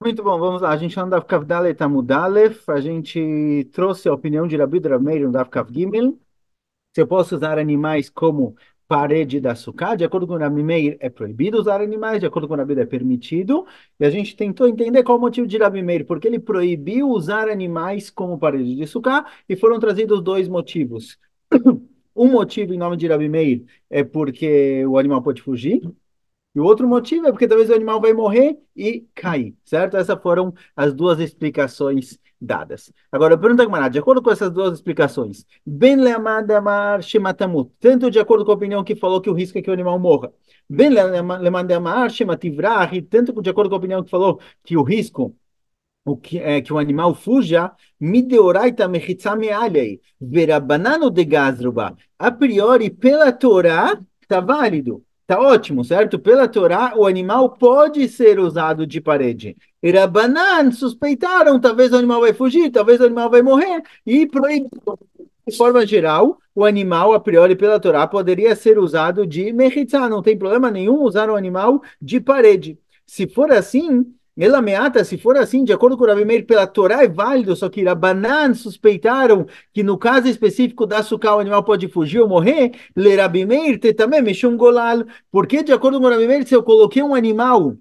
Muito bom, vamos lá. A gente anda Daf Kav Dalet Amud Aleph. A gente trouxe a opinião de Rabi Rav Meir no Daf Kav Gimel. Se eu posso usar animais como parede da sucá, de acordo com o Rabi Meir, é proibido usar animais, de acordo com o Rabi é permitido. E a gente tentou entender qual o motivo de Rabi Meir, porque ele proibiu usar animais como parede de sucá, e foram trazidos dois motivos. Um motivo em nome de Rabi Meir é porque o animal pode fugir. E o outro motivo é porque talvez o animal vai morrer e cair, certo? Essas foram as duas explicações dadas. Agora, eu pergunto a Gemara, de acordo com essas duas explicações, Ben le'amad amar shematamut, tanto de acordo com a opinião que falou que o risco é que o animal morra, Ben le'amad amar shemativrach, e tanto de acordo com a opinião que falou que o risco o que é que o animal fuja, mideoraita mechitza mealei, verabanano de gazruba. A priori, pela Torá, está válido, está ótimo, certo? Pela Torá, o animal pode ser usado de parede. E Rabanan suspeitaram, talvez o animal vai fugir, talvez o animal vai morrer, e proibiram. De forma geral, o animal, a priori, pela Torá, poderia ser usado de mechitza, não tem problema nenhum usar um animal de parede. Se for assim, ela meata, se for assim, de acordo com o Rabi Meir, pela Torá é válido, só que Rabanan suspeitaram que no caso específico da sucá o animal pode fugir ou morrer, le Rabi Meir te também mexeu um golal, porque de acordo com o Rabi Meir, se eu coloquei um animal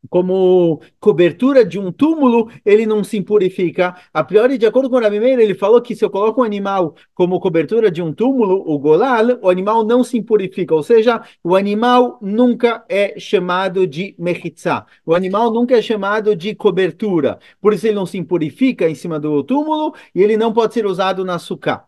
como cobertura de um túmulo, ele não se impurifica. A priori, de acordo com o Rabi Meir, ele falou que se eu coloco um animal como cobertura de um túmulo, o golal, o animal não se impurifica, ou seja, o animal nunca é chamado de mechitzá, o animal nunca é chamado de cobertura, por isso ele não se impurifica em cima do túmulo e ele não pode ser usado na sucá.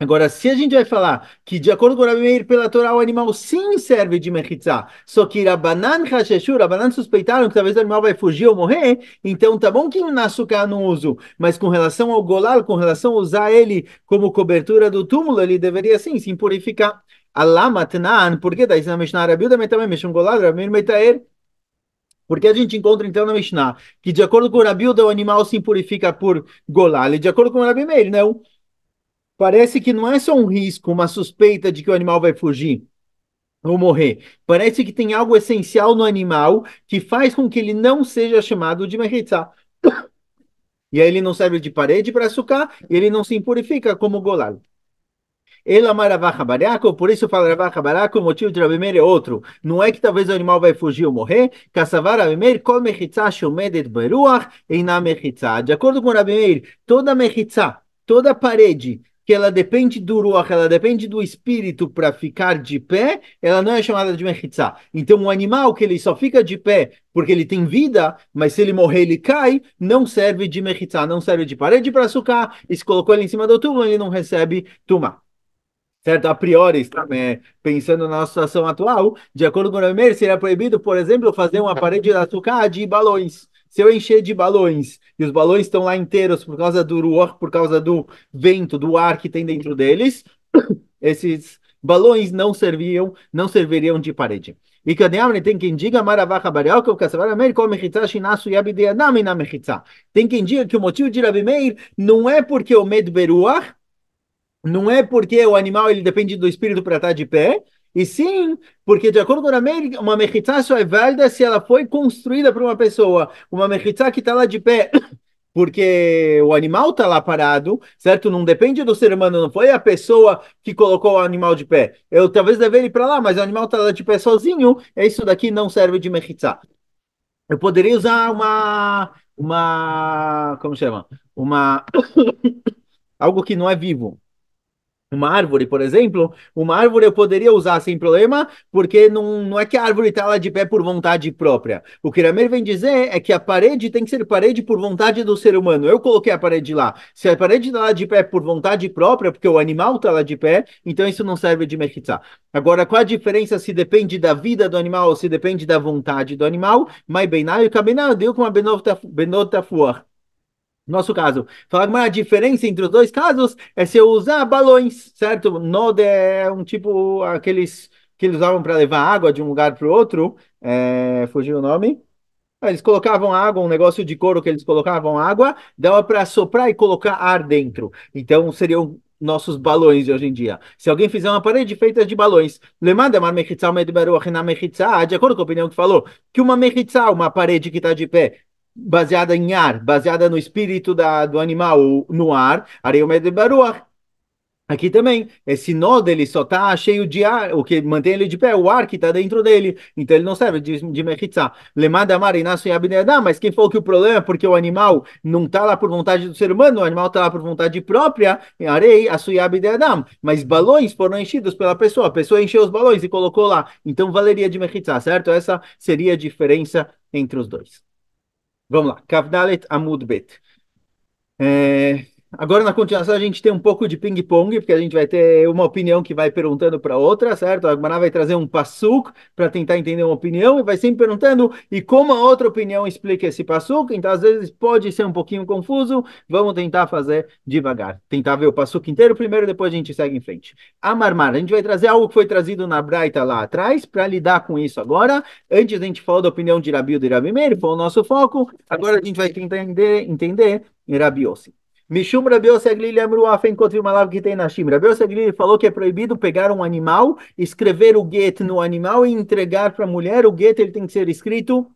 Agora, se a gente vai falar que, de acordo com o Rabi Meir, pela Torá, o animal sim serve de mechitzá, só que Rabanan Hasheshu, Rabanan suspeitaram que talvez o animal vai fugir ou morrer, então tá bom que na açúcar não uso, mas com relação ao golal, com relação a usar ele como cobertura do túmulo, ele deveria sim se purificar. Allah matnan, porque daí na Mishnah Rabiuda também mexe um golal, Rabi Meir metaer. Porque a gente encontra então na Mishnah que, de acordo com o Rabiuda, o animal se purifica por golal, e de acordo com o Rabi Meir, não. Parece que não é só um risco, uma suspeita de que o animal vai fugir ou morrer. Parece que tem algo essencial no animal que faz com que ele não seja chamado de mechitzá. E aí ele não serve de parede para açúcar e ele não se impurifica como golal. Ele amaravacha baraco, por isso fala ravacha baraco, o motivo de Rabi Meir é outro. Não é que talvez o animal vai fugir ou morrer. Kassavar Rabi Meir, kol mechitzá shomedet beruach eina mechitzá. De acordo com Rabi Meir, toda mechitzá, toda parede que ela depende do ruach, ela depende do espírito para ficar de pé, ela não é chamada de mechitzá. Então, um animal que ele só fica de pé porque ele tem vida, mas se ele morrer ele cai, não serve de mechitzá, não serve de parede para açúcar, e se colocou ele em cima do túmulo, ele não recebe tumá. Certo? A priori, pensando na situação atual, de acordo com o Rameir, seria proibido, por exemplo, fazer uma parede de açúcar de balões. Se eu encher de balões e os balões estão lá inteiros por causa do ruach, por causa do vento, do ar que tem dentro deles, esses balões não serviriam de parede. E Kadeamne tem quem diga, Maravacha Barial, que o Kassavar Meir, kol mechitza shinasu yabide adam ina mechitza. Tem quem diga que o motivo de Rabi Meir não é porque o med beruach, não é porque o animal ele depende do espírito para estar de pé, e sim porque, de acordo com a América, uma mechitza só é válida se ela foi construída por uma pessoa. Uma mechitza que está lá de pé porque o animal está lá parado, certo? Não depende do ser humano, não foi a pessoa que colocou o animal de pé. Eu talvez deveria ir para lá, mas o animal está lá de pé sozinho, isso daqui não serve de mechitza. Eu poderia usar como chama? Uma, algo que não é vivo. Uma árvore, por exemplo, uma árvore eu poderia usar sem problema, porque não é que a árvore está lá de pé por vontade própria. O que Rameir vem dizer é que a parede tem que ser parede por vontade do ser humano. Eu coloquei a parede lá. Se a parede está lá de pé por vontade própria, porque o animal está lá de pé, então isso não serve de mechitza. Agora, qual a diferença se depende da vida do animal ou se depende da vontade do animal? Mas bem, cabená, deu com a benota fuar. Nosso caso, falar que a diferença entre os dois casos é se eu usar balões, certo? Node é um tipo aqueles que eles usavam para levar água de um lugar para o outro, fugiu o nome. Eles colocavam água, um negócio de couro que eles colocavam água, dava para soprar e colocar ar dentro. Então seriam nossos balões de hoje em dia. Se alguém fizer uma parede feita de balões, lemanda uma mechitza, de acordo com a opinião que falou, que uma mechitza, uma parede que está de pé baseada em ar, baseada no espírito do animal, no ar, Areomed Baruach. Aqui também, esse nó dele só está cheio de ar, o que mantém ele de pé, o ar que está dentro dele. Então ele não serve de mechitzá. Lemada amar inasu yabnedá, mas quem falou que o problema é porque o animal não está lá por vontade do ser humano, o animal está lá por vontade própria, em arei, asuyabnedam. Mas balões foram enchidos pela pessoa, a pessoa encheu os balões e colocou lá. Então valeria de mechitzá, certo? Essa seria a diferença entre os dois. Vamos lá, Kavdalet Amud Bet. É, agora, na continuação, a gente tem um pouco de ping-pong, porque a gente vai ter uma opinião que vai perguntando para outra, certo? A Gemara vai trazer um passuk para tentar entender uma opinião e vai sempre perguntando e como a outra opinião explica esse passuk. Então, às vezes, pode ser um pouquinho confuso. Vamos tentar fazer devagar. Tentar ver o passuk inteiro primeiro, depois a gente segue em frente. Amarmar, a gente vai trazer algo que foi trazido na Braita lá atrás para lidar com isso agora. Antes a gente falou da opinião de Rabi e Rabi Meir, foi o nosso foco. Agora a gente vai tentar entender Rabi Yossi. Mishum Rabi Yossi Aglili Amru Afen Kotvi Malav Gitei Nashim. Rabi Yossi Aglili falou que é proibido pegar um animal, escrever o get no animal e entregar para a mulher. O get ele tem que ser escrito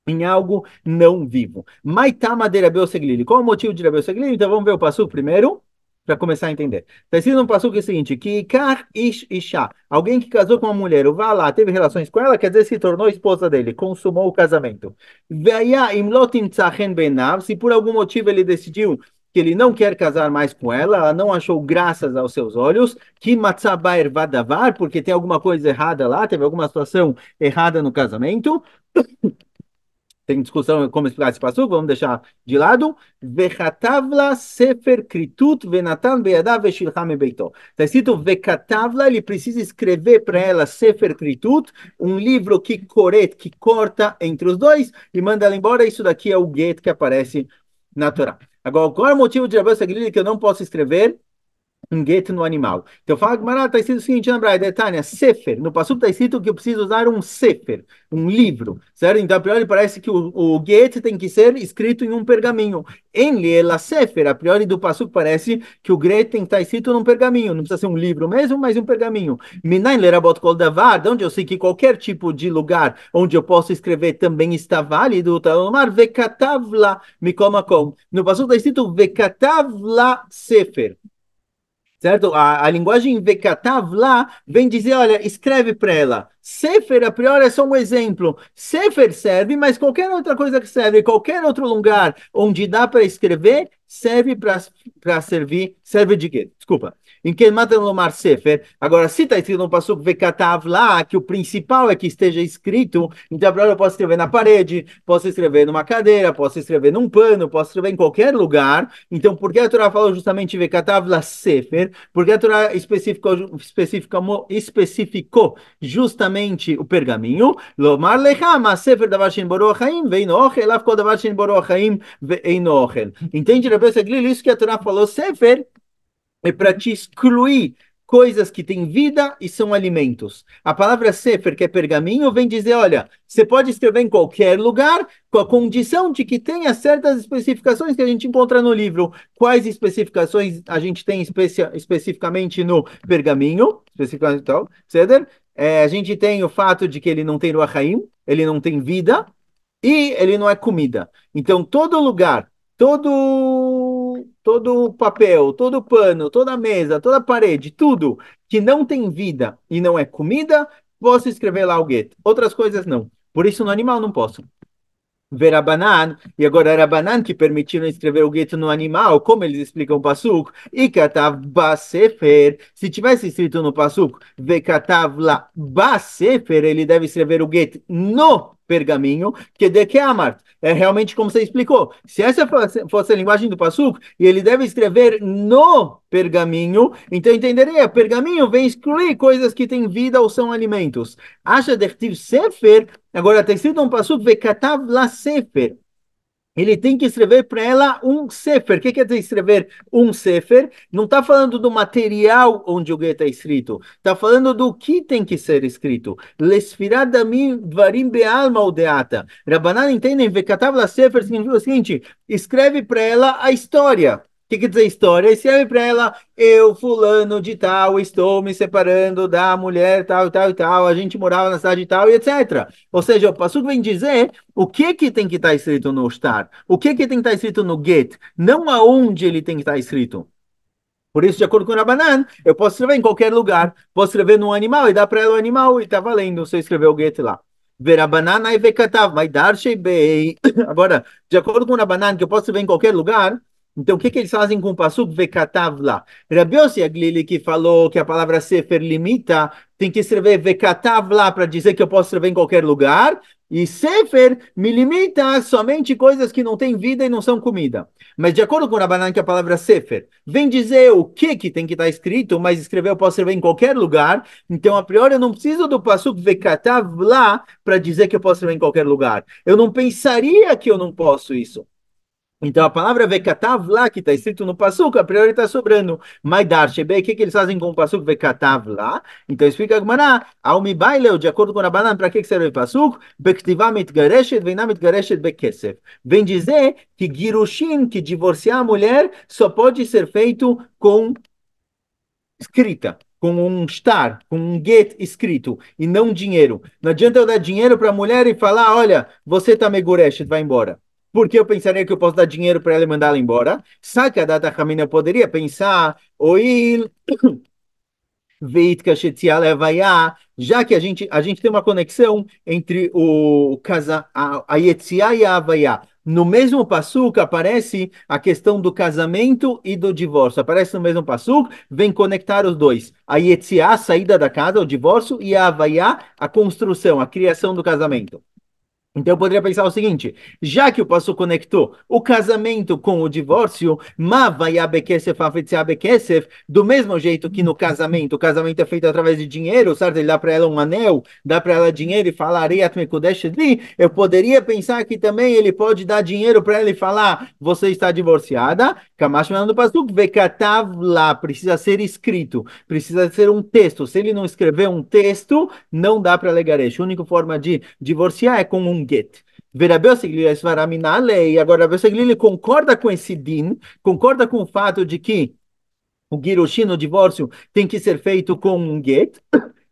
em algo não vivo. Maitama de Rabi Yossi Aglili. Qual é o motivo de Rabi Yossi Aglili? Então vamos ver o passo primeiro para começar a entender. Está escrito no passuco o seguinte, que Ikar Ish Isha, alguém que casou com uma mulher, o lá, teve relações com ela, quer dizer, se tornou esposa dele, consumou o casamento. Veia Imlotim Tzachen Benav, se por algum motivo ele decidiu que ele não quer casar mais com ela, ela não achou graças aos seus olhos, que Matzabaer Vadavar, porque tem alguma coisa errada lá, teve alguma situação errada no casamento, tem discussão como explicar esse passo, vamos deixar de lado. Vechatavla sefer kritut venatan beadav veshilcham beito. Está escrito vechatavla, ele precisa escrever para ela sefer kritut, um livro que corta entre os dois e manda ela embora. Isso daqui é o get que aparece na Torá. Agora, qual é o motivo de Rabi Yossi que eu não posso escrever um get no animal? Então fala que está escrito o seguinte na Braita, Tânia, Sefer, no passuco está escrito que eu preciso usar um Sefer, um livro, certo? Então a priori parece que o get tem que ser escrito em um pergaminho. Em Lela Sefer, a priori do passuco parece que o get tem que estar escrito num pergaminho, não precisa ser um livro mesmo, mas um pergaminho. Minain Lerabot Kol Davar, de onde eu sei que qualquer tipo de lugar onde eu posso escrever também está válido, Talomar Vekatavla Mikomakom. No passuco está escrito Vekatavla Sefer. Certo? A linguagem Vekatav lá vem dizer, olha, escreve para ela. Sefer, a priori, é só um exemplo. Sefer serve, mas qualquer outra coisa que serve, qualquer outro lugar onde dá para escrever, serve para servir, serve de quê? Desculpa. Em que mata no Lomar Sefer. Agora, se está escrito no Passuco Vekatav lá, que o principal é que esteja escrito, então, a priori, eu posso escrever na parede, posso escrever numa cadeira, posso escrever num pano, posso escrever em qualquer lugar. Então, por que a Torá falou justamente Vekatav la Sefer? Porque a Torá especificou justamente o pergaminho. Lomar lechama sefer davar shen boro achaim veino ochel, afko davar shen boro achaim veino ochel. Entende, Rebbe Seglil? Isso que a Torá falou, sefer é para te excluir coisas que têm vida e são alimentos. A palavra sefer, que é pergaminho, vem dizer, olha, você pode escrever em qualquer lugar, com a condição de que tenha certas especificações que a gente encontra no livro. Quais especificações a gente tem especificamente no pergaminho? Especificamente, então, ceder? A gente tem o fato de que ele não tem Ruach Haim, ele não tem vida, e ele não é comida. Então, todo lugar, todo papel, todo pano, toda mesa, toda parede, tudo que não tem vida e não é comida, posso escrever lá o get. Outras coisas não. Por isso no animal não posso. Verabanan, e agora era Banan que permitiram escrever o gueto no animal, como eles explicam o Passuco, e Katav Basefer, se tivesse escrito no Passuco, Vekatav la Basefer, ele deve escrever o gueto no pergaminho, que de que amart, é realmente como você explicou, se essa fosse a linguagem do Passuco, e ele deve escrever no pergaminho, então entenderia, pergaminho vem excluir coisas que têm vida ou são alimentos. Acha dertiv sefer, agora está escrito um passuco, vekatav la sefer. Ele tem que escrever para ela um sefer. O que quer dizer escrever um sefer? Não está falando do material onde o gueto está escrito. Está falando do que tem que ser escrito. Lesfirad damim dvarim be'alma udeata. Rabanan entendem, vekatav la sefer significa o seguinte, escreve para ela a história. O que quer dizer história? Escreve para ela, eu, fulano de tal, estou me separando da mulher tal, tal e tal, a gente morava na cidade tal e etc. Ou seja, o Passuco vem dizer o que tem que estar escrito no shtar, o que tem que estar escrito no get, não aonde ele tem que estar escrito. Por isso, de acordo com o Rabanan, eu posso escrever em qualquer lugar. Posso escrever num animal e dar para ela o animal e tá valendo se eu escrever o get lá. Verabanan aí vekatav, mas darshei bei. Agora, de acordo com o Rabanan, que eu posso escrever em qualquer lugar, então o que eles fazem com o pasuk vekatav lá? Rabi Yossi Aglili que falou que a palavra sefer limita, tem que escrever vekatav lá para dizer que eu posso escrever em qualquer lugar. E sefer me limita somente coisas que não têm vida e não são comida. Mas de acordo com o Rabanan, que a palavra sefer vem dizer o que tem que estar escrito, mas escrever eu posso escrever em qualquer lugar. Então, a priori, eu não preciso do pasuk vekatav lá para dizer que eu posso escrever em qualquer lugar. Eu não pensaria que eu não posso isso. Então, a palavra vekatav lá, que está escrito no pasuk, a priori está sobrando. Maidar, Shebei, o que eles fazem com o pasuk vekatav lá? Então, explica a Gemara, Almi Baileu, de acordo com a Rabanan, para que serve o pasuk? Bektivá mitgareshet, veiná mitgareshet bekesef. Vem dizer que girushin, que divorciar a mulher, só pode ser feito com escrita, com um shtar, com um get escrito, e não dinheiro. Não adianta eu dar dinheiro para a mulher e falar, olha, você tá megureshet, vai embora. Porque eu pensaria que eu posso dar dinheiro para ela e mandá-la embora. Sabe que a data Hamina eu poderia pensar, oi, Veitka Shetzial Evaiá, já que a gente tem uma conexão entre a Yetziá e a Havaiá. No mesmo passuca aparece a questão do casamento e do divórcio. Aparece no mesmo passuca, vem conectar os dois. A Yetziá, a saída da casa, o divórcio, e a Havaiá, a construção, a criação do casamento. Então eu poderia pensar o seguinte: já que o passo conectou o casamento com o divórcio, do mesmo jeito que no casamento, o casamento é feito através de dinheiro, certo? Ele dá para ela um anel, dá para ela dinheiro e falar, eu poderia pensar que também ele pode dar dinheiro para ela e falar, você está divorciada, Kamash do Pasuk, Vekatav lá, precisa ser escrito, precisa ser um texto. Se ele não escrever um texto, não dá para legaresh. A única forma de divorciar é com um get. Verabeu Seglili na lei. Agora, Rabeu Seglili concorda com esse din, concorda com o fato de que o girushin, o divórcio, tem que ser feito com um get.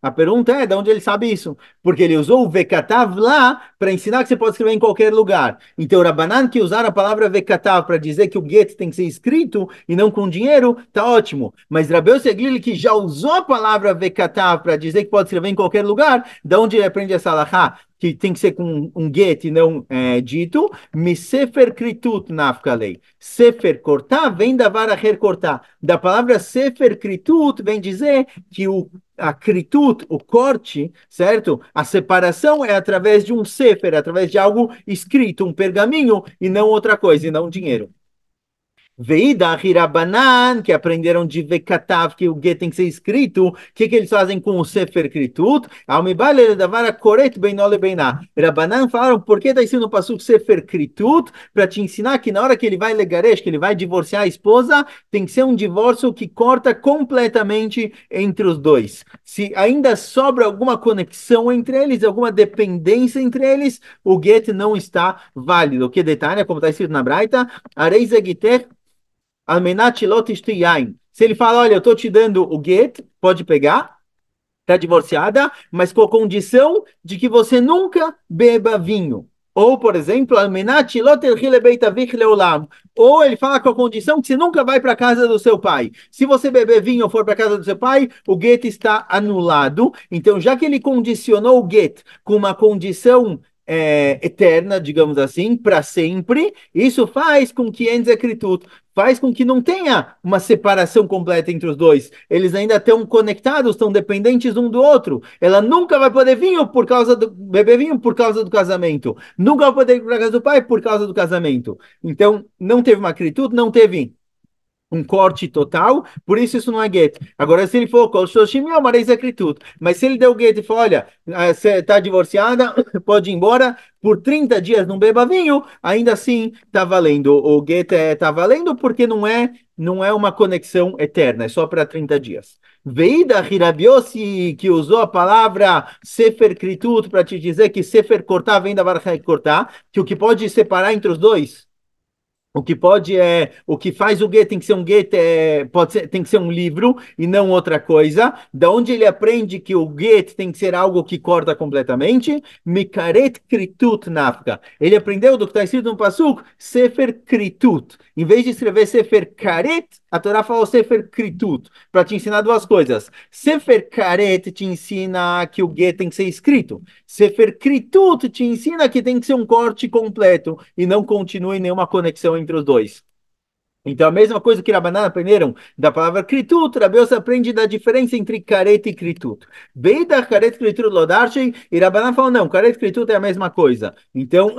A pergunta é, de onde ele sabe isso? Porque ele usou o vekatav lá para ensinar que você pode escrever em qualquer lugar. Então, o Rabanan que usar a palavra vekatav para dizer que o get tem que ser escrito e não com dinheiro, tá ótimo. Mas Rabeu Seglili que já usou a palavra vekatav para dizer que pode escrever em qualquer lugar, de onde ele aprende essa alahá? Que tem que ser com um get e não dito, mi sefer kritut nafkalei. Sefer cortar vem da vara cortar. Da palavra sefer kritut vem dizer que a kritut, o corte, certo? A separação é através de um sefer, através de algo escrito, um pergaminho, e não outra coisa, e não dinheiro. Veida Hirabanan, que aprenderam de Vekatav, que o get tem que ser escrito, o que eles fazem com o Sefer Kritut? Almibale davara koret beinole beiná. Rabanan falaram, por que está ensinando o passuco Sefer Kritut? Para te ensinar que na hora que ele vai legaresh, que ele vai divorciar a esposa, tem que ser um divórcio que corta completamente entre os dois. Se ainda sobra alguma conexão entre eles, alguma dependência entre eles, o get não está válido. O que detalhe, como está escrito na Braita, Areis Egiter se ele fala, olha, eu estou te dando o get, pode pegar, está divorciada, mas com a condição de que você nunca beba vinho. Ou, por exemplo, ou ele fala com a condição que você nunca vai para a casa do seu pai. Se você beber vinho ou for para a casa do seu pai, o get está anulado. Então, já que ele condicionou o get com uma condição eterna, digamos assim, para sempre, isso faz com que Enzekritut faz com que não tenha uma separação completa entre os dois. Eles ainda estão conectados, estão dependentes um do outro. Ela nunca vai poder beber vinho por causa do casamento. Nunca vai poder ir para a casa do pai por causa do casamento. Então, não teve uma critud, não teve um corte total, por isso não é get. Agora, se ele for mas se ele deu get e falou, olha, você está divorciada, pode ir embora, por 30 dias não beba vinho, ainda assim está valendo. O get está valendo porque não é uma conexão eterna, é só para 30 dias. Veida Hirabiosi, que usou a palavra Sefer Kritut para te dizer que Sefer cortar vem da vara cortar, que o que pode separar entre os dois O que pode é, o que faz o get tem que ser um get, pode ser, tem que ser um livro e não outra coisa. Da onde ele aprende que o get tem que ser algo que corta completamente? Mikaret kritut nafka. Ele aprendeu do que está escrito no Pasuk, Sefer Kritut. Em vez de escrever Sefer Karet, a Torá falou Sefer Kritut, para te ensinar duas coisas. Sefer Karet te ensina que o get tem que ser escrito. Sefer Kritut te ensina que tem que ser um corte completo e não continue nenhuma conexão entre os dois. Então, a mesma coisa que Rabanan aprenderam da palavra kritut, Rabeus aprende da diferença entre caret e kritut. Beida caret kritut lodarshei, e Rabanan falou, não, caret e kritut é a mesma coisa. Então,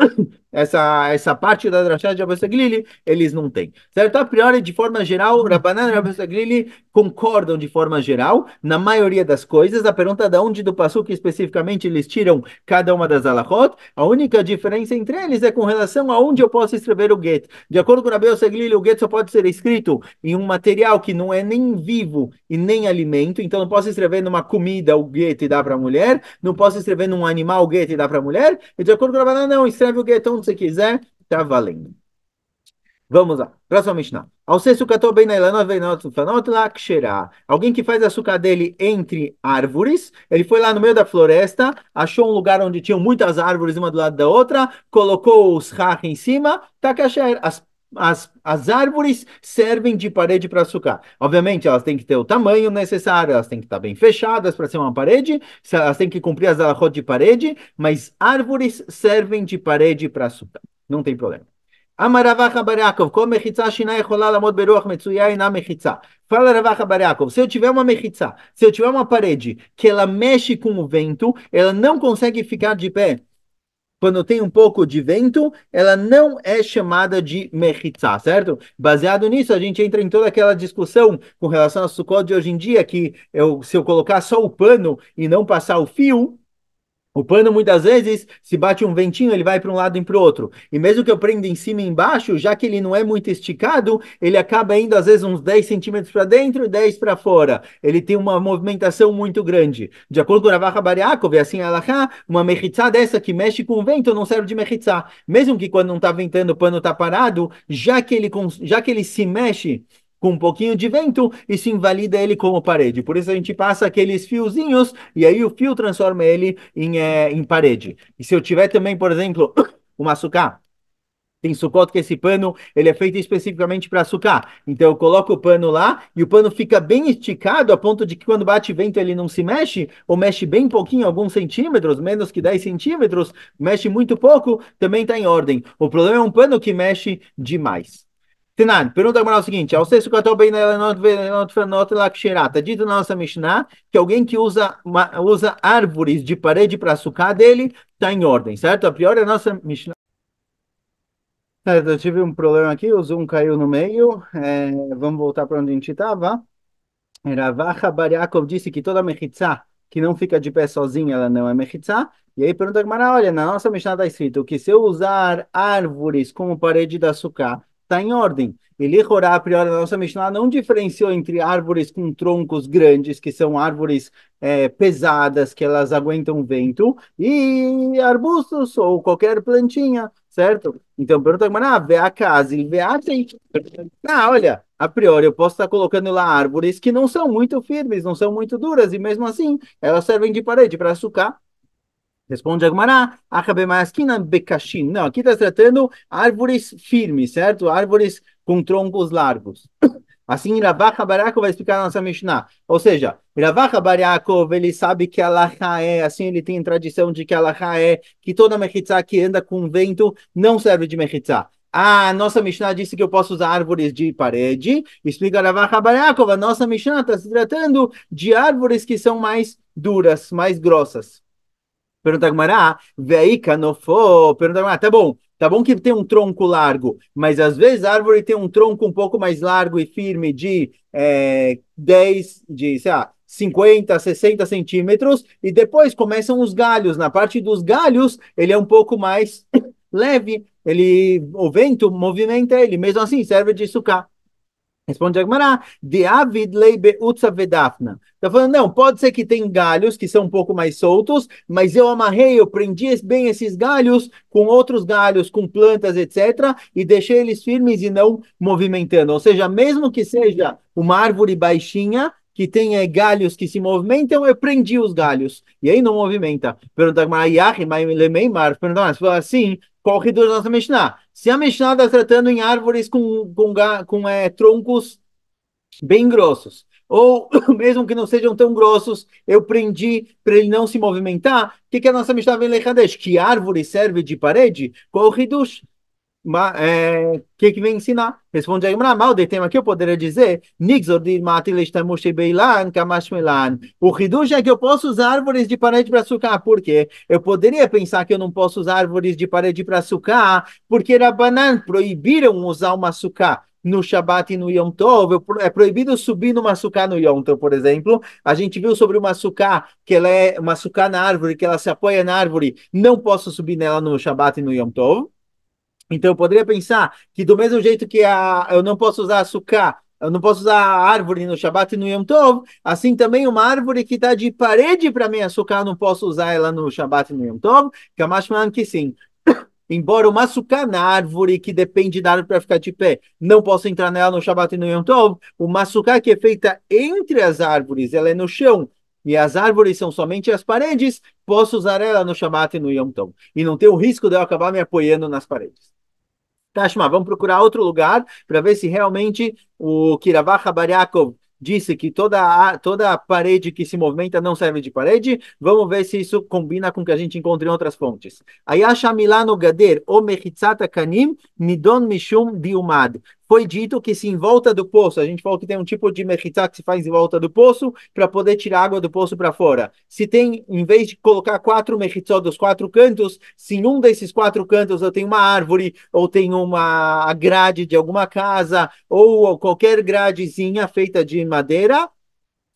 essa parte da Drashá de Rabeus Glili, eles não têm. Certo? A priori, de forma geral, Rabanan e Rabeus Glili concordam de forma geral na maioria das coisas. A pergunta de onde do Pasuk especificamente eles tiram cada uma das alahot, a única diferença entre eles é com relação a onde eu posso escrever o get. De acordo com o Rabeus Glili, o get só pode ser escrito em um material que não é nem vivo e nem alimento, então não posso escrever numa comida o get e dar para a mulher, não posso escrever num animal o get e dar para a mulher, e de acordo com o Rabanan, não, escreve o get onde você quiser, tá valendo. Vamos lá, próxima Mishnah. Ao ser sucatou bem na ilanot, venot, fanot, lá, ksherá. Alguém que faz açúcar dele entre árvores, ele foi lá no meio da floresta, achou um lugar onde tinham muitas árvores uma do lado da outra, colocou os rach em cima, tá kasher. As árvores servem de parede para açúcar. Obviamente, elas têm que ter o tamanho necessário, elas têm que estar bem fechadas para ser uma parede, elas têm que cumprir as alahot de parede, mas árvores servem de parede para açúcar. Não tem problema. אמר רב אחא בר יעקב, כל מחיצה שינה יכולה לעמוד ברוח מצויה אינה מחיצה. Fala Rav Acha bar Yaakov, se eu tiver uma mechitza, se eu tiver uma parede que ela mexe com o vento, ela não consegue ficar de pé. Quando tem um pouco de vento, ela não é chamada de mechitza, certo? Baseado nisso, a gente entra em toda aquela discussão com relação ao Sukkot de hoje em dia, que se eu colocar só o pano e não passar o fio, o pano, muitas vezes, se bate um ventinho, ele vai para um lado e para o outro. E mesmo que eu prenda em cima e embaixo, já que ele não é muito esticado, ele acaba indo, às vezes, uns 10 centímetros para dentro e 10 para fora. Ele tem uma movimentação muito grande. De acordo com o Rav Acha bar Yaakov, assim, uma mechitzá dessa que mexe com o vento não serve de mechitzá. Mesmo que quando não está ventando, o pano está parado, já que ele se mexe com um pouquinho de vento, isso invalida ele como parede. Por isso a gente passa aqueles fiozinhos e aí o fio transforma ele em parede. E se eu tiver também, por exemplo, uma açúcar, tem sucot que esse pano ele é feito especificamente para açúcar. Então eu coloco o pano lá e o pano fica bem esticado a ponto de que quando bate vento ele não se mexe, ou mexe bem pouquinho, alguns centímetros, menos que 10 centímetros, mexe muito pouco, também está em ordem. O problema é um pano que mexe demais. Tenan, pergunta agora o seguinte: ao sexto catou bem está dito na nossa Mishnah que alguém que usa árvores de parede para açúcar dele está em ordem, certo? A priori a nossa Mishnah. Certo, eu tive um problema aqui, o Zoom caiu no meio. Vamos voltar para onde a gente estava. Rav Acha bar Yaakov disse que toda mechitzá que não fica de pé sozinha, ela não é mechitzá. E aí pergunta a Gemara, olha, na nossa Mishnah está escrito que se eu usar árvores como parede de açúcar, está em ordem. E Lichorá, a priori, a nossa Mishnah não diferenciou entre árvores com troncos grandes, que são árvores pesadas, que elas aguentam vento, e arbustos ou qualquer plantinha, certo? Então pergunta a Gemara, vê a casa, e vê a olha, a priori eu posso estar colocando lá árvores que não são muito firmes, não são muito duras, e mesmo assim elas servem de parede para açúcar. Responde Agmará, Achabemaskina Bekashin. Não, aqui está tratando árvores firmes, certo? Árvores com troncos largos. Assim, Ravacha bar Yaakov vai explicar na nossa Mishnah. Ou seja, Ravacha bar Yaakov, ele sabe que Alaha é, assim ele tem tradição de que Alaha é, que toda mechitzá que anda com vento não serve de mechitzá. A nossa Mishnah disse que eu posso usar árvores de parede. Explica Ravacha bar Yaakov, a nossa Mishnah está se tratando de árvores que são mais duras, mais grossas. Pergunta a Gemara, veí canofô. Pergunta a Gemara, tá bom que tem um tronco largo, mas às vezes a árvore tem um tronco um pouco mais largo e firme de 10, sei lá, 50, 60 centímetros, e depois começam os galhos. Na parte dos galhos, ele é um pouco mais leve, o vento movimenta ele, mesmo assim serve de sucar. Responde a Gemara, de Avid leibe utza vedafna. Está falando, não, pode ser que tem galhos que são um pouco mais soltos, mas eu amarrei, eu prendi bem esses galhos com outros galhos, com plantas, etc., e deixei eles firmes e não movimentando. Ou seja, mesmo que seja uma árvore baixinha, que tenha galhos que se movimentam, eu prendi os galhos. E aí não movimenta. Pergunta a Gemara, Yahi, mas Lemeimar, pergunta, mas assim, qual o redor da nossa Mishnah? Se a Mishnah está tratando em árvores com troncos bem grossos, ou mesmo que não sejam tão grossos, eu prendi para ele não se movimentar, o que, que a nossa Mishnah vem lechadesh? Que árvore serve de parede? Qual o hidush? Que vem ensinar? Responde aí, mal de tema que eu poderia dizer, Nixor de Beilan, Kamashmelan. O Hidush é que eu posso usar árvores de parede para açúcar. Por quê? Eu poderia pensar que eu não posso usar árvores de parede para açúcar, porque Rabanan proibiram usar uma açúcar no Shabat e no Yom Tov. É proibido subir numa açúcar no Yom Tov, por exemplo. A gente viu sobre uma açúcar, que ela é uma açúcar na árvore, que ela se apoia na árvore. Não posso subir nela no Shabat e no Yom Tov. Então, eu poderia pensar que do mesmo jeito que eu não posso usar açúcar, eu não posso usar a árvore no Shabat e no Yom Tov, assim também uma árvore que está de parede para mim açúcar, eu não posso usar ela no Shabat e no Yom Tov, que é mais que sim. Embora uma açúcar na árvore que depende da árvore para ficar de pé, não posso entrar nela no Shabat e no Yom Tov, uma açúcar que é feita entre as árvores, ela é no chão, e as árvores são somente as paredes, posso usar ela no Shabat e no Yom Tov. E não ter o risco de eu acabar me apoiando nas paredes. Tashma, vamos procurar outro lugar para ver se realmente o Kiravach Bariakov disse que toda a parede que se movimenta não serve de parede. Vamos ver se isso combina com o que a gente encontra em outras fontes. Ayasha Milano Gader, o Mechitzata Kanim, Nidon Mishum Diumad. Foi dito que se em volta do poço, a gente falou que tem um tipo de mechitzá que se faz em volta do poço para poder tirar água do poço para fora. Se tem, em vez de colocar 4 mechitzó dos 4 cantos, se em um desses 4 cantos eu tenho uma árvore, ou tenho uma grade de alguma casa, ou qualquer gradezinha feita de madeira,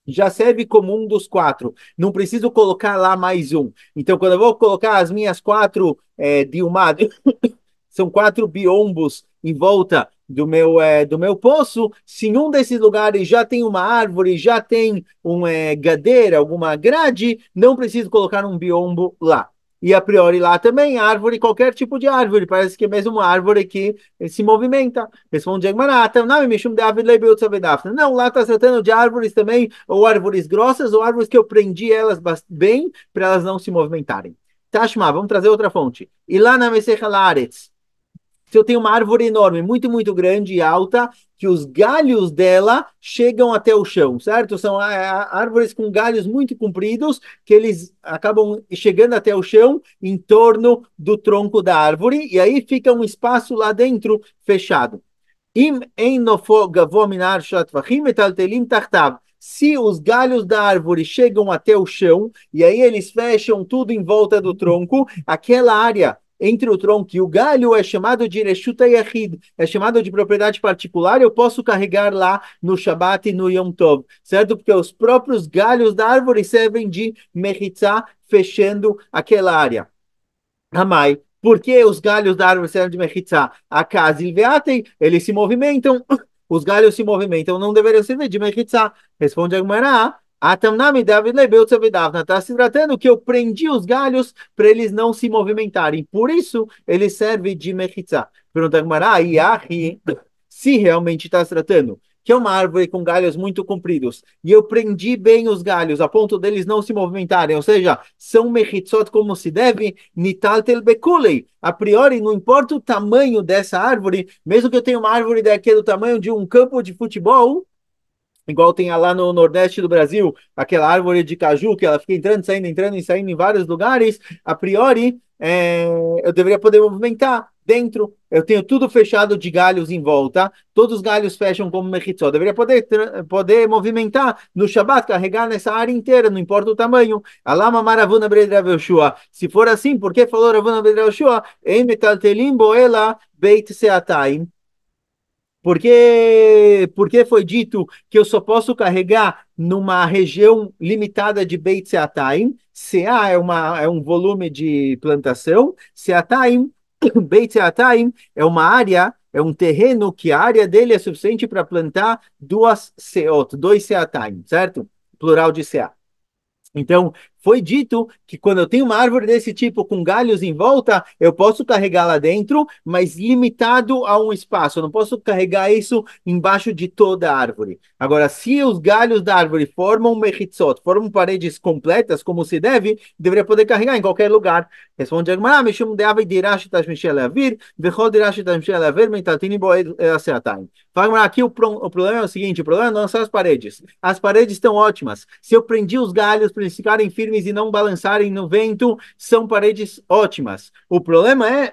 já serve como um dos 4. Não preciso colocar lá mais um. Então, quando eu vou colocar as minhas 4 de uma são 4 biombos em volta do meu poço. Se em um desses lugares já tem uma árvore, já tem gadeira, alguma grade, não preciso colocar um biombo lá. E a priori lá também, árvore, qualquer tipo de árvore, parece que é mesmo uma árvore que se movimenta. Responde Agmarata, não, não, lá está tratando de árvores também, ou árvores grossas, ou árvores que eu prendi elas bem, para elas não se movimentarem. Tashma, vamos trazer outra fonte. E lá na Mesecha Laaretz, se eu tenho uma árvore enorme, muito, muito grande e alta, que os galhos dela chegam até o chão, certo? São árvores com galhos muito compridos, que eles acabam chegando até o chão em torno do tronco da árvore, e aí fica um espaço lá dentro fechado. Se os galhos da árvore chegam até o chão, e aí eles fecham tudo em volta do tronco, aquela área entre o tronco e o galho é chamado de Reshuta Yachid, é chamado de propriedade particular, eu posso carregar lá no Shabat e no Yom Tov, certo? Porque os próprios galhos da árvore servem de mechitzá, fechando aquela área. Amai, por que os galhos da árvore servem de mechitzá? A casa e eles se movimentam, os galhos se movimentam, não deveriam servir de mechitzá. Responde a Gemara, Atamnami David Lebeu Tzavedavna. Está se tratando que eu prendi os galhos para eles não se movimentarem. Por isso, ele serve de mechitzá. Pergunta a Gemara, Yahi, se realmente está se tratando que é uma árvore com galhos muito compridos, e eu prendi bem os galhos a ponto deles não se movimentarem, ou seja, são mechitzot como se deve, nitaltel bekulei. A priori, não importa o tamanho dessa árvore, mesmo que eu tenha uma árvore daquele do tamanho de um campo de futebol, igual tem lá no Nordeste do Brasil, aquela árvore de caju que ela fica entrando e saindo em vários lugares, a priori, eu deveria poder movimentar dentro. Eu tenho tudo fechado de galhos em volta, todos os galhos fecham como mechitzó. Deveria poder movimentar no Shabat, carregar nessa área inteira, não importa o tamanho. Alama maravuna Rav Yoshua. Se for assim, por que falou Ravuna Rav Yoshua? Em metaltelim boela beit seataim. Porque foi dito que eu só posso carregar numa região limitada de Beit Seataim. CA é um volume de plantação. Seataim, Beit Seataim é uma área É um terreno que a área dele é suficiente para plantar duas seot, dois seataim, certo? Plural de seá. Então, foi dito que quando eu tenho uma árvore desse tipo com galhos em volta, eu posso carregar lá dentro, mas limitado a um espaço. Eu não posso carregar isso embaixo de toda a árvore. Agora, se os galhos da árvore formam mechitzot, formam paredes completas, como se deve, deveria poder carregar em qualquer lugar. Responde Agmará, Mishum deave dirash tash mishel avir, vechol dirash tash mishel avir, mentatini boed aseatain. Fala, aqui o problema é o seguinte, o problema não são as paredes. As paredes estão ótimas. Se eu prendi os galhos para eles ficarem firmes e não balançarem no vento, são paredes ótimas. O problema é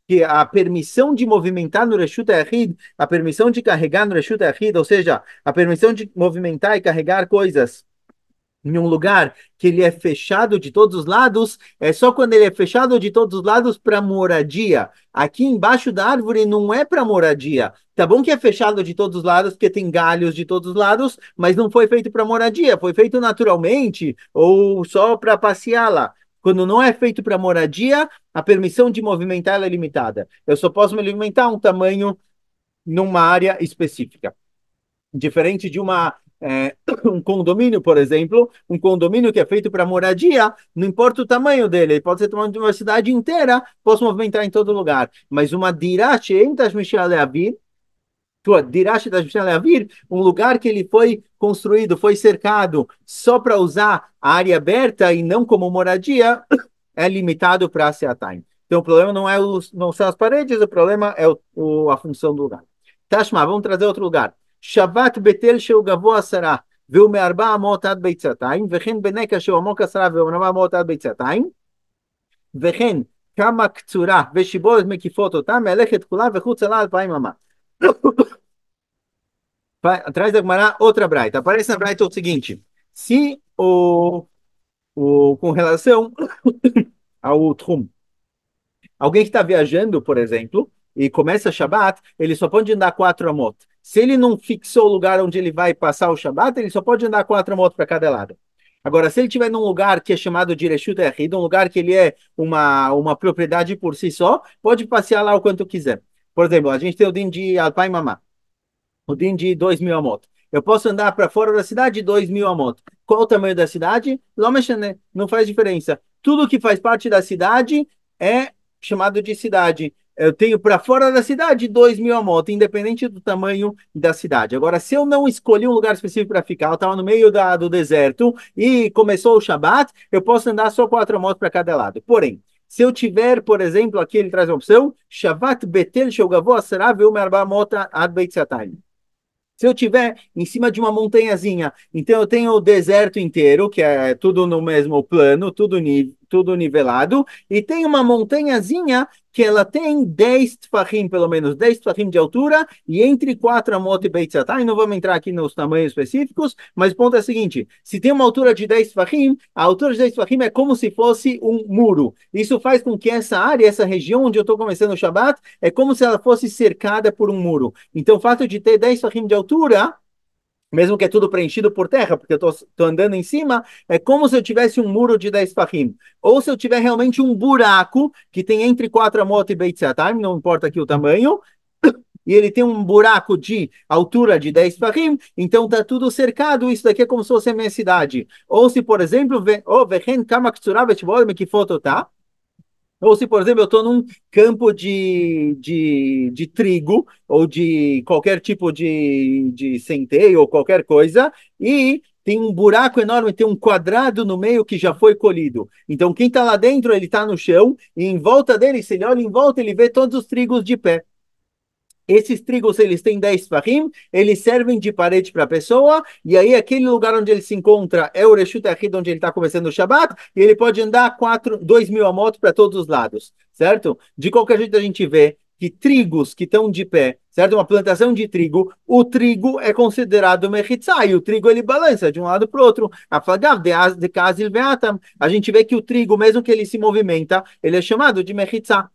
que a permissão de movimentar no Reshut Yahid, a permissão de carregar no Reshut Yahid, ou seja, a permissão de movimentar e carregar coisas em um lugar que ele é fechado de todos os lados, é só quando ele é fechado de todos os lados para moradia. Aqui embaixo da árvore não é para moradia. Tá bom que é fechado de todos os lados, porque tem galhos de todos os lados, mas não foi feito para moradia, foi feito naturalmente ou só para passear lá. Quando não é feito para moradia, a permissão de movimentar ela é limitada. Eu só posso me movimentar um tamanho numa área específica. Diferente de um condomínio, por exemplo, um condomínio que é feito para moradia, não importa o tamanho dele, ele pode ser tamanho de uma cidade inteira, posso movimentar em todo lugar. Mas uma dirache entas Leavir, dirache das Leavir, um lugar que ele foi construído, foi cercado só para usar a área aberta e não como moradia, é limitado para Seataim. Então o problema não são as paredes, o problema é a função do lugar. Tashma, vamos trazer outro lugar. שבת בתל שהוא גבוה 10 והוא מ400 עד ביצתיים, וכן בנקע שהוא עמוק 10 והוא מ400 עד ביצתיים, וכן כמה קצורה ושיבולת מקיפות אותה, מלאכת כולה וחוץ לה 2,000 אמה. Atrás da Gemara, outra braita. Aparece na braita o seguinte: se com relação ao Tchum, alguém que está viajando, por exemplo, e começa Shabat, ele só pode andar 4 amot. Se ele não fixou o lugar onde ele vai passar o Shabat, ele só pode andar 4 amot para cada lado. Agora, se ele estiver num lugar que é chamado de Reshut Yahid, um lugar que ele é uma propriedade por si só, pode passear lá o quanto quiser. Por exemplo, a gente tem o din de Alpay Mamá, o din de 2.000 amot. Eu posso andar para fora da cidade 2.000 amot. Qual o tamanho da cidade? Não faz diferença. Tudo que faz parte da cidade é chamado de cidade. Eu tenho para fora da cidade 2.000 amot, independente do tamanho da cidade. Agora, se eu não escolhi um lugar específico para ficar, eu estava no meio do deserto e começou o Shabat, eu posso andar só 4 amot para cada lado. Porém, se eu tiver, por exemplo, aqui ele traz uma opção, Shavat Betel Shogavo Asara Ve'umerba Mota Ad Beitzatayim. Se eu tiver em cima de uma montanhazinha, então eu tenho o deserto inteiro, que é tudo no mesmo plano, tudo nivelado, e tem uma montanhazinha que ela tem 10 tfachim, pelo menos 10 tfachim de altura, e entre 4 amot e Beit Zatay, não vamos entrar aqui nos tamanhos específicos, mas o ponto é o seguinte, se tem uma altura de 10 tfachim, a altura de 10 tfachim é como se fosse um muro. Isso faz com que essa área, essa região onde eu estou começando o Shabat, é como se ela fosse cercada por um muro. Então o fato de ter 10 tfachim de altura, mesmo que é tudo preenchido por terra, porque eu estou andando em cima, é como se eu tivesse um muro de 10 fahim. Ou se eu tiver realmente um buraco que tem entre 4 amot e Beit Zatayim, não importa aqui o tamanho, e ele tem um buraco de altura de 10 fahim, então está tudo cercado, isso daqui é como se fosse a minha cidade. Ou se, por exemplo, ou se, por exemplo, eu estou num campo de trigo ou de qualquer tipo de centeio ou qualquer coisa, e tem um buraco enorme, tem um quadrado no meio que já foi colhido. Então, quem está lá dentro, ele está no chão, e em volta dele, se ele olha em volta, ele vê todos os trigos de pé. Esses trigos, eles têm 10 fahim, eles servem de parede para a pessoa, e aí aquele lugar onde ele se encontra é o Reshut Yahid, onde ele está começando o Shabat, e ele pode andar 2.000 amot para todos os lados, certo? De qualquer jeito a gente vê que trigos que estão de pé, certo? Uma plantação de trigo, o trigo é considerado mechitzá, e o trigo ele balança de um lado para o outro. A gente vê que o trigo, mesmo que ele se movimenta, ele é chamado de mechitzá.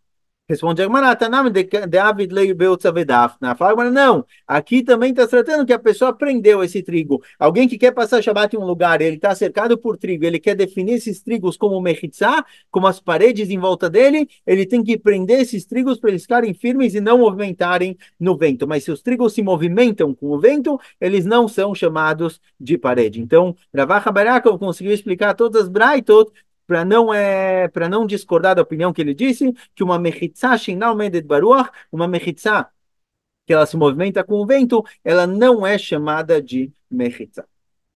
Responde a Gemara, Tanam de Avid Leibeu Tzavedafna. Fala, Gemara, não, aqui também está tratando que a pessoa prendeu esse trigo. Alguém que quer passar Shabat em um lugar, ele está cercado por trigo, ele quer definir esses trigos como mechitzá, como as paredes em volta dele, ele tem que prender esses trigos para eles ficarem firmes e não movimentarem no vento. Mas se os trigos se movimentam com o vento, eles não são chamados de parede. Então, Ravach Barakov conseguiu explicar todas as braitot para não discordar da opinião que ele disse, que uma mechitzá shinal mendet baruach, uma mechitzá que ela se movimenta com o vento, ela não é chamada de mechitzá.